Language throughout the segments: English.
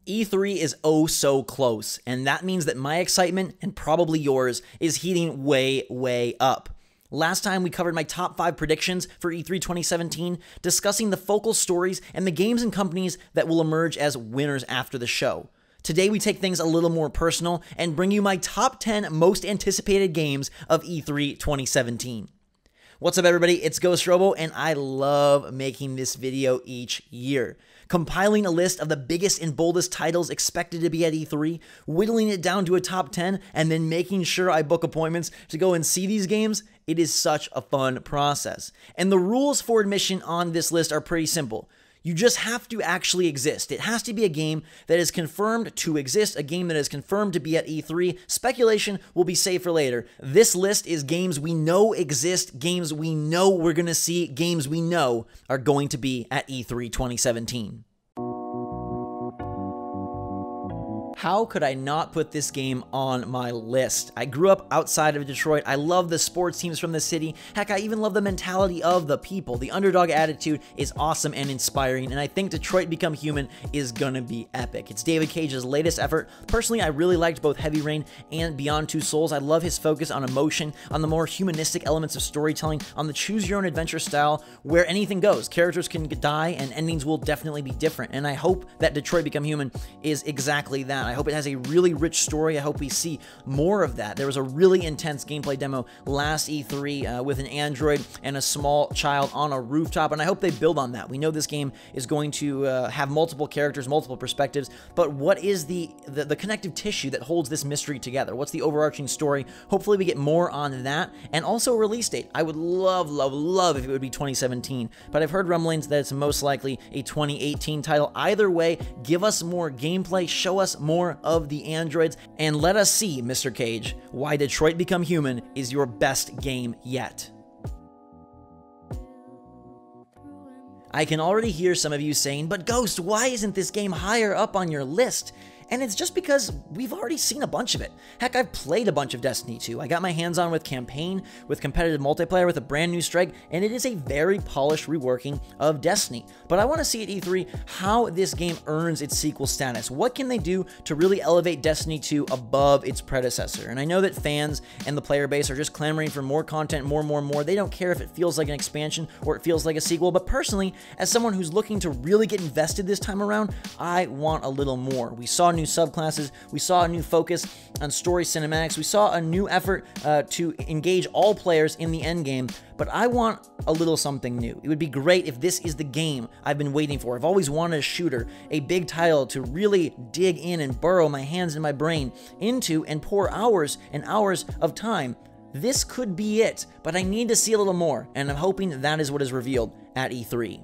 E3 is oh so close, and that means that my excitement, and probably yours, is heating way up. Last time we covered my top 5 predictions for E3 2017, discussing the focal stories and the games and companies that will emerge as winners after the show. Today we take things a little more personal and bring you my top 10 most anticipated games of E3 2017. What's up everybody, it's Ghost Robo, and I love making this video each year. Compiling a list of the biggest and boldest titles expected to be at E3, whittling it down to a top 10, and then making sure I book appointments to go and see these games, it is such a fun process. And the rules for admission on this list are pretty simple. You just have to actually exist. It has to be a game that is confirmed to exist, a game that is confirmed to be at E3. Speculation will be saved for later. This list is games we know exist, games we know we're going to see, games we know are going to be at E3 2017. How could I not put this game on my list? I grew up outside of Detroit. I love the sports teams from the city. Heck, I even love the mentality of the people. The underdog attitude is awesome and inspiring, and I think Detroit Become Human is gonna be epic. It's David Cage's latest effort. Personally, I really liked both Heavy Rain and Beyond Two Souls. I love his focus on emotion, on the more humanistic elements of storytelling, on the choose-your-own-adventure style where anything goes. Characters can die, and endings will definitely be different, and I hope that Detroit Become Human is exactly that. I hope it has a really rich story. I hope we see more of that. There was a really intense gameplay demo last E3 with an android and a small child on a rooftop, and I hope they build on that. We know this game is going to have multiple characters, multiple perspectives, but what is the connective tissue that holds this mystery together? What's the overarching story? Hopefully we get more on that, and also a release date. I would love if it would be 2017, but I've heard rumblings that it's most likely a 2018 title. Either way, give us more gameplay, show us more of the androids, and let us see, Mr. Cage, why Detroit Become Human is your best game yet. I can already hear some of you saying, but Ghost, why isn't this game higher up on your list? And it's just because we've already seen a bunch of it. Heck, I've played a bunch of Destiny 2. I got my hands on with campaign, with competitive multiplayer, with a brand new strike, and it is a very polished reworking of Destiny. But I want to see at E3 how this game earns its sequel status. What can they do to really elevate Destiny 2 above its predecessor? And I know that fans and the player base are just clamoring for more content, more. They don't care if it feels like an expansion or it feels like a sequel, but personally, as someone who's looking to really get invested this time around, I want a little more. We saw new subclasses, we saw a new focus on story cinematics, we saw a new effort to engage all players in the endgame, but I want a little something new. It would be great if this is the game I've been waiting for. I've always wanted a shooter, a big title to really dig in and burrow my hands and my brain into and pour hours and hours of time. This could be it, but I need to see a little more, and I'm hoping that is what is revealed at E3.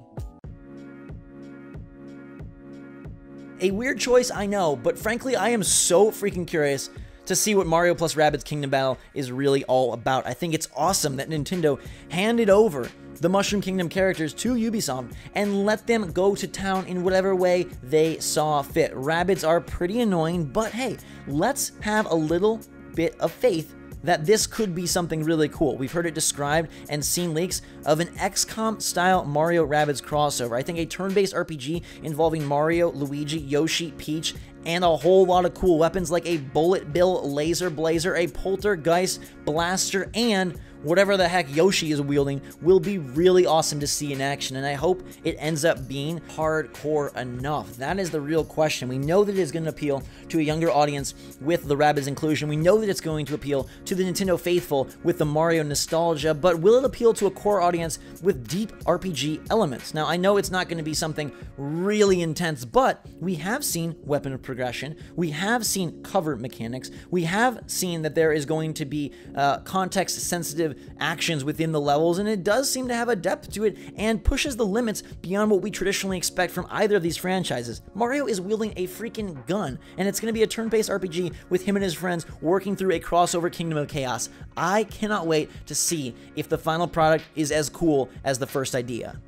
A weird choice, I know, but frankly, I am so freaking curious to see what Mario plus Rabbids Kingdom Battle is really all about. I think it's awesome that Nintendo handed over the Mushroom Kingdom characters to Ubisoft and let them go to town in whatever way they saw fit. Rabbids are pretty annoying, but hey, let's have a little bit of faith that this could be something really cool. We've heard it described and seen leaks of an XCOM-style Mario Rabbids crossover. I think a turn-based RPG involving Mario, Luigi, Yoshi, Peach, and a whole lot of cool weapons like a Bullet Bill Laser Blazer, a Poltergeist Blaster, and whatever the heck Yoshi is wielding will be really awesome to see in action, and I hope it ends up being hardcore enough. That is the real question. We know that it is going to appeal to a younger audience with the Rabbids inclusion. We know that it's going to appeal to the Nintendo faithful with the Mario nostalgia, but will it appeal to a core audience with deep RPG elements? Now, I know it's not going to be something really intense, but we have seen weapon progression, we have seen cover mechanics, we have seen that there is going to be context-sensitive actions within the levels, and it does seem to have a depth to it and pushes the limits beyond what we traditionally expect from either of these franchises. Mario is wielding a freaking gun, and it's going to be a turn-based RPG with him and his friends working through a crossover Kingdom of Chaos. I cannot wait to see if the final product is as cool as the first idea.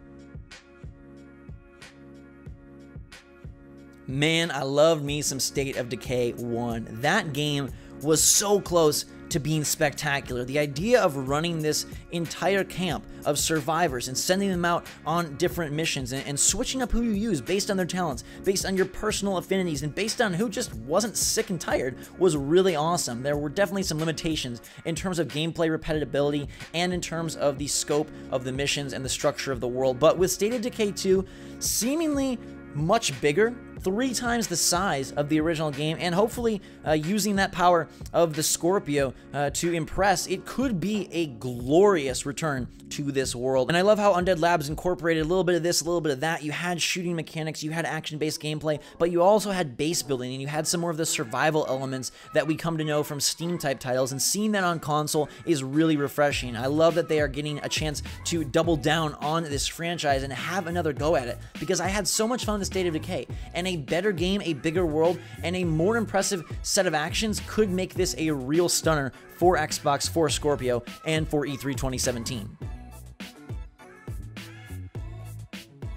Man, I loved me some State of Decay 1. That game was so close to being spectacular. The idea of running this entire camp of survivors and sending them out on different missions and switching up who you use based on their talents, based on your personal affinities, and based on who just wasn't sick and tired was really awesome. There were definitely some limitations in terms of gameplay repetibility and in terms of the scope of the missions and the structure of the world. But with State of Decay 2 seemingly much bigger, 3 times the size of the original game, and hopefully using that power of the Scorpio to impress, it could be a glorious return to this world. And I love how Undead Labs incorporated a little bit of this, a little bit of that. You had shooting mechanics, you had action-based gameplay, but you also had base building, and you had some more of the survival elements that we come to know from Steam-type titles, and seeing that on console is really refreshing. I love that they are getting a chance to double down on this franchise and have another go at it, because I had so much fun with State of Decay, and a better game, a bigger world, and a more impressive set of actions could make this a real stunner for Xbox, for Scorpio, and for E3 2017.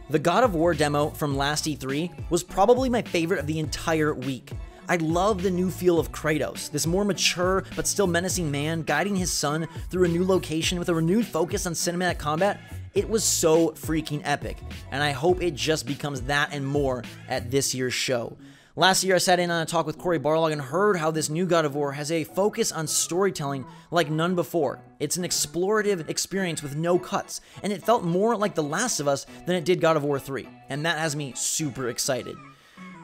The God of War demo from last E3 was probably my favorite of the entire week. I love the new feel of Kratos, this more mature but still menacing man guiding his son through a new location with a renewed focus on cinematic combat. It was so freaking epic, and I hope it just becomes that and more at this year's show. Last year, I sat in on a talk with Corey Barlog and heard how this new God of War has a focus on storytelling like none before. It's an explorative experience with no cuts, and it felt more like The Last of Us than it did God of War 3, and that has me super excited.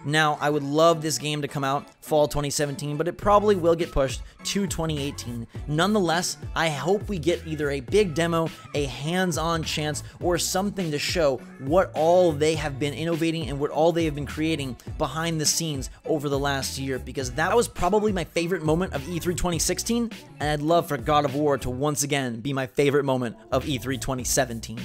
Now, I would love this game to come out fall 2017, but it probably will get pushed to 2018. Nonetheless, I hope we get either a big demo, a hands-on chance, or something to show what all they have been innovating and what all they have been creating behind the scenes over the last year, because that was probably my favorite moment of E3 2016, and I'd love for God of War to once again be my favorite moment of E3 2017.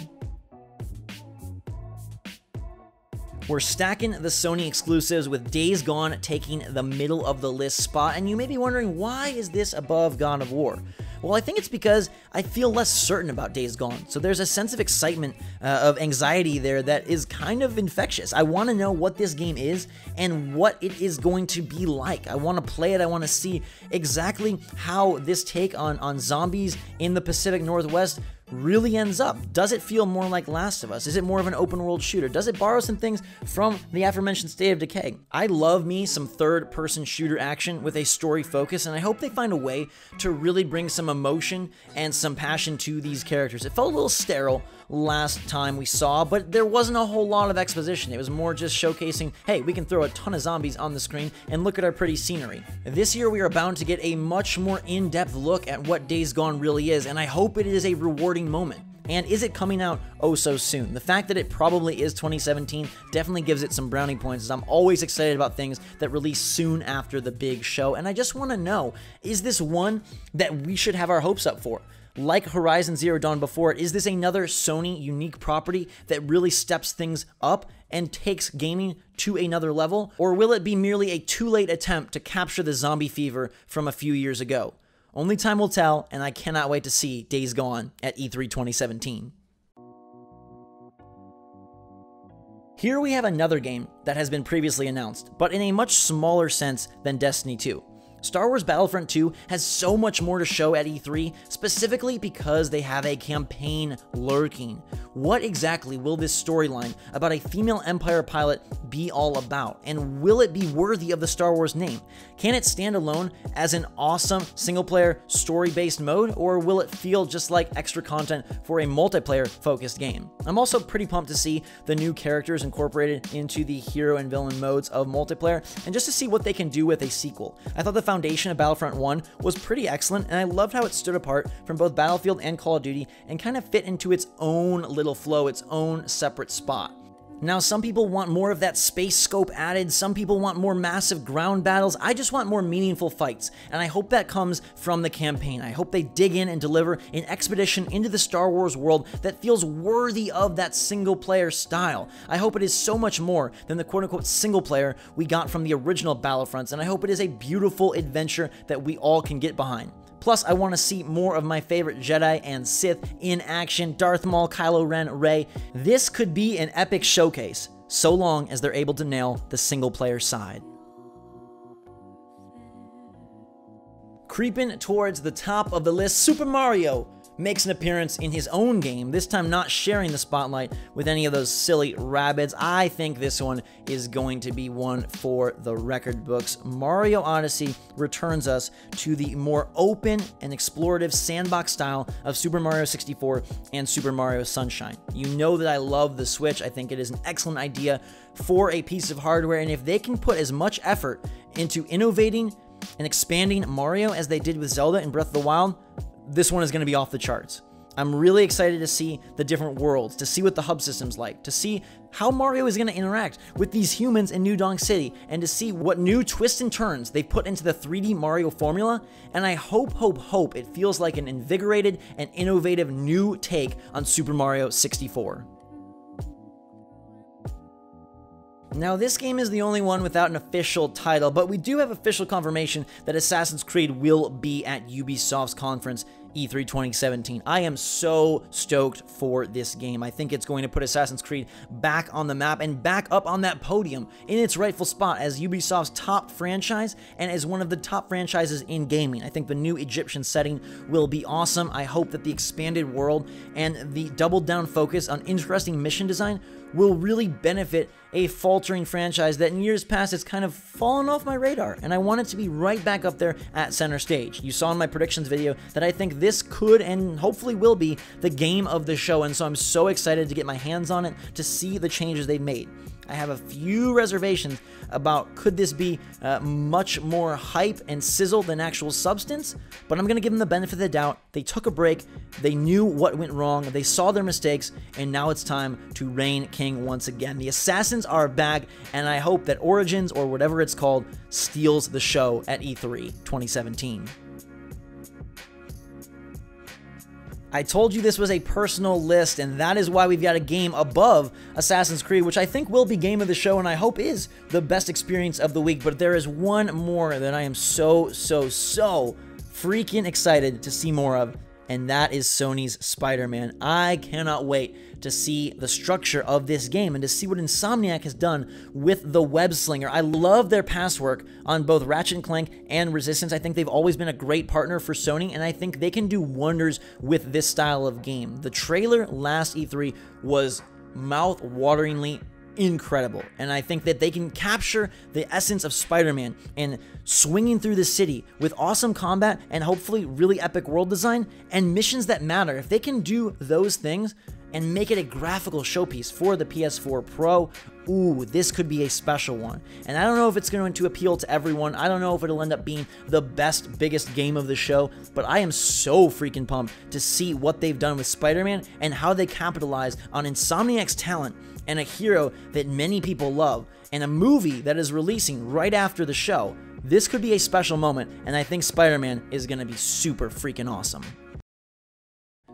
We're stacking the Sony exclusives with Days Gone taking the middle of the list spot, and you may be wondering, why is this above God of War? Well, I think it's because I feel less certain about Days Gone, so there's a sense of excitement, of anxiety there that is kind of infectious. I want to know what this game is and what it is going to be like. I want to play it, I want to see exactly how this take on zombies in the Pacific Northwest really ends up. Does it feel more like Last of Us? Is it more of an open world shooter? Does it borrow some things from the aforementioned State of Decay? I love me some third-person shooter action with a story focus, and I hope they find a way to really bring some emotion and some passion to these characters. It felt a little sterile last time we saw, but there wasn't a whole lot of exposition. It was more just showcasing, hey, we can throw a ton of zombies on the screen and look at our pretty scenery. This year we are bound to get a much more in-depth look at what Days Gone really is, and I hope it is a rewarding moment. And is it coming out oh so soon? The fact that it probably is 2017 definitely gives it some brownie points, as I'm always excited about things that release soon after the big show, and I just want to know, is this one that we should have our hopes up for? Like Horizon Zero Dawn before it, is this another Sony unique property that really steps things up and takes gaming to another level? Or will it be merely a too late attempt to capture the zombie fever from a few years ago? Only time will tell, and I cannot wait to see Days Gone at E3 2017. Here we have another game that has been previously announced, but in a much smaller sense than Destiny 2. Star Wars Battlefront 2 has so much more to show at E3, specifically because they have a campaign lurking. What exactly will this storyline about a female Empire pilot be all about? And will it be worthy of the Star Wars name? Can it stand alone as an awesome single-player story-based mode, or will it feel just like extra content for a multiplayer-focused game? I'm also pretty pumped to see the new characters incorporated into the hero and villain modes of multiplayer, and just to see what they can do with a sequel. I thought the foundation of Battlefront 1 was pretty excellent, and I loved how it stood apart from both Battlefield and Call of Duty and kind of fit into its own little flow, its own separate spot. Now, some people want more of that space scope added, some people want more massive ground battles. I just want more meaningful fights, and I hope that comes from the campaign. I hope they dig in and deliver an expedition into the Star Wars world that feels worthy of that single-player style. I hope it is so much more than the quote-unquote single-player we got from the original Battlefronts, and I hope it is a beautiful adventure that we all can get behind. Plus, I want to see more of my favorite Jedi and Sith in action: Darth Maul, Kylo Ren, Rey. This could be an epic showcase, so long as they're able to nail the single-player side. Creeping towards the top of the list, Super Mario makes an appearance in his own game, this time not sharing the spotlight with any of those silly rabbids. I think this one is going to be one for the record books. Mario Odyssey returns us to the more open and explorative sandbox style of Super Mario 64 and Super Mario Sunshine. You know that I love the Switch. I think it is an excellent idea for a piece of hardware, and if they can put as much effort into innovating and expanding Mario as they did with Zelda and Breath of the Wild, this one is going to be off the charts. I'm really excited to see the different worlds, to see what the hub system's like, to see how Mario is going to interact with these humans in New Donk City, and to see what new twists and turns they put into the 3D Mario formula. And I hope it feels like an invigorated and innovative new take on Super Mario 64. Now, this game is the only one without an official title, but we do have official confirmation that Assassin's Creed will be at Ubisoft's conference E3 2017. I am so stoked for this game. I think it's going to put Assassin's Creed back on the map and back up on that podium in its rightful spot as Ubisoft's top franchise and as one of the top franchises in gaming. I think the new Egyptian setting will be awesome. I hope that the expanded world and the doubled down focus on interesting mission design will really benefit a faltering franchise that in years past has kind of fallen off my radar, and I want it to be right back up there at center stage. You saw in my predictions video that I think this could and hopefully will be the game of the show, and so I'm so excited to get my hands on it to see the changes they've made. I have a few reservations about could this be much more hype and sizzle than actual substance, but I'm going to give them the benefit of the doubt. They took a break, they knew what went wrong, they saw their mistakes, and now it's time to reign king once again. The Assassins are back, and I hope that Origins, or whatever it's called, steals the show at E3 2017. I told you this was a personal list, and that is why we've got a game above Assassin's Creed, which I think will be game of the show and I hope is the best experience of the week. But there is one more that I am so freaking excited to see more of, and that is Sony's Spider-Man. I cannot wait to see the structure of this game and to see what Insomniac has done with the web slinger. I love their past work on both Ratchet & Clank and Resistance. I think they've always been a great partner for Sony, and I think they can do wonders with this style of game. The trailer last E3 was mouth-wateringly incredible, and I think that they can capture the essence of Spider-Man and swinging through the city with awesome combat and hopefully really epic world design and missions that matter. If they can do those things and make it a graphical showpiece for the PS4 Pro, ooh, this could be a special one. And I don't know if it's going to appeal to everyone. I don't know if it'll end up being the best, biggest game of the show, but I am so freaking pumped to see what they've done with Spider-Man and how they capitalize on Insomniac's talent and a hero that many people love, and a movie that is releasing right after the show. This could be a special moment, and I think Spider-Man is going to be super freaking awesome.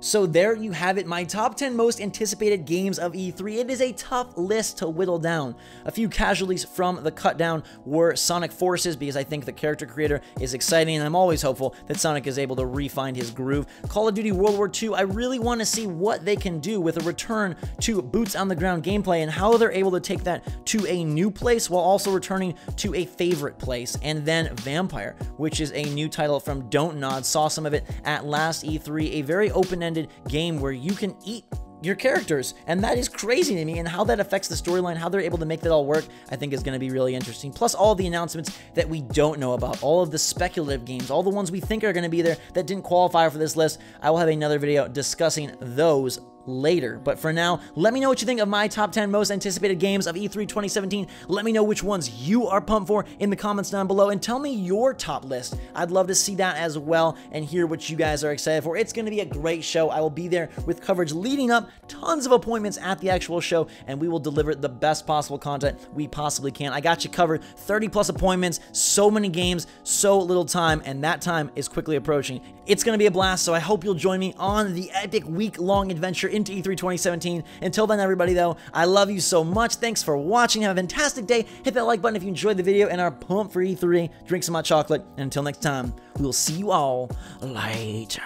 So there you have it, my top 10 most anticipated games of E3. It is a tough list to whittle down. A few casualties from the cut down were Sonic Forces, because I think the character creator is exciting, and I'm always hopeful that Sonic is able to refine his groove. Call of Duty World War II, I really want to see what they can do with a return to boots on the ground gameplay and how they're able to take that to a new place while also returning to a favorite place. And then Vampire, which is a new title from Don't Nod, saw some of it at last E3, a very open-ended game where you can eat your characters, and that is crazy to me, and how that affects the storyline, how they're able to make that all work, I think is going to be really interesting. Plus all the announcements that we don't know about, all of the speculative games, all the ones we think are going to be there that didn't qualify for this list. I will have another video discussing those later. But for now, let me know what you think of my top 10 most anticipated games of E3 2017. Let me know which ones you are pumped for in the comments down below, and tell me your top list. I'd love to see that as well and hear what you guys are excited for. It's going to be a great show. I will be there with coverage leading up, tons of appointments at the actual show, and we will deliver the best possible content we possibly can. I got you covered. 30 plus appointments, so many games, so little time, and that time is quickly approaching. It's going to be a blast, so I hope you'll join me on the epic week-long adventure into E3 2017. Until then, everybody, though, I love you so much. Thanks for watching. Have a fantastic day. Hit that like button if you enjoyed the video and are pumped for E3. Drink some hot chocolate. And until next time, we'll see you all later.